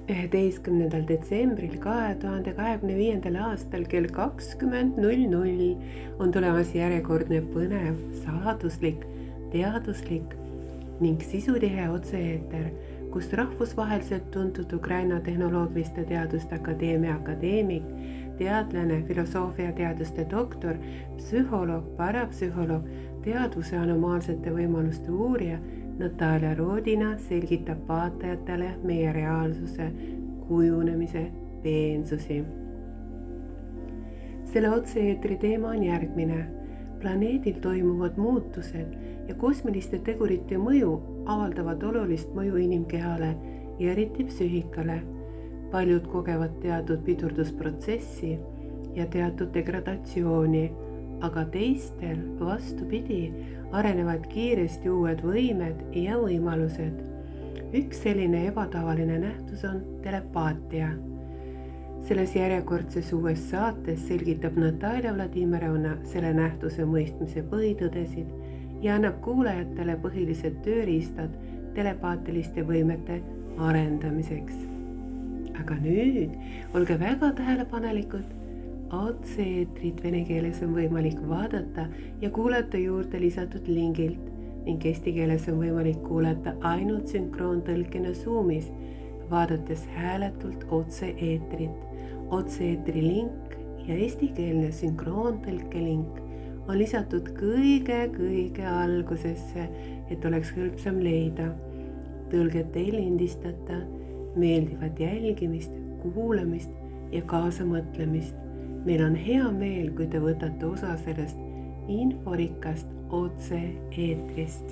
11. detsembril 2025. aastal kell 20:00 on tulemas järjekordne põnev, saladuslik, teaduslik ning sisutihe otse-eeter, kus rahvusvaheliselt tuntud Ukraina Tehnoloogiliste Teaduste Akadeemia akadeemik, teadlane, filosoofiateaduste doktor, psühholoog, parapsühholoog, teadvuse anomaalsete võimaluste uurija Natalja Rodina selgitab vaatajatele meie reaalsuse kujunemise peensusi. Selle otse-eetri teema on järgmine. Planeedil toimuvad muutused ja kosmiliste tegurite mõju avaldavad olulist mõju inimkehale ja eriti psüühikale. Paljud kogevad teatud pidurdusprotsessi ja teatud degradatsiooni, aga teistel vastupidi arenevad kiiresti uued võimed ja võimalused. Üks selline ebatavaline nähtus on telepaatia. Selles järjekordses uues saates selgitab Natalja Vladimirovna selle nähtuse mõistmise põhitõdesid ja annab kuulajatele põhilised tööriistad telepaatiliste võimete arendamiseks. Aga nüüd olge väga tähelepanelikud. Otse-eetrit vene keeles on võimalik vaadata ja kuulata juurde lisatud lingilt ning eesti keeles on võimalik kuulata ainult sünkroontõlkena Zoomis, vaadates hääletult otse-eetrit. Otse-eetri link ja eestikeelne sünkroontõlke link on lisatud kõige algusesse, et oleks hõlpsam leida. Tõlget ei lindistata, meeldivat jälgimist, kuulamist ja kaasamõtlemist. Meil on hea meel, kui te võtate osa sellest inforikkast otse-eetrist.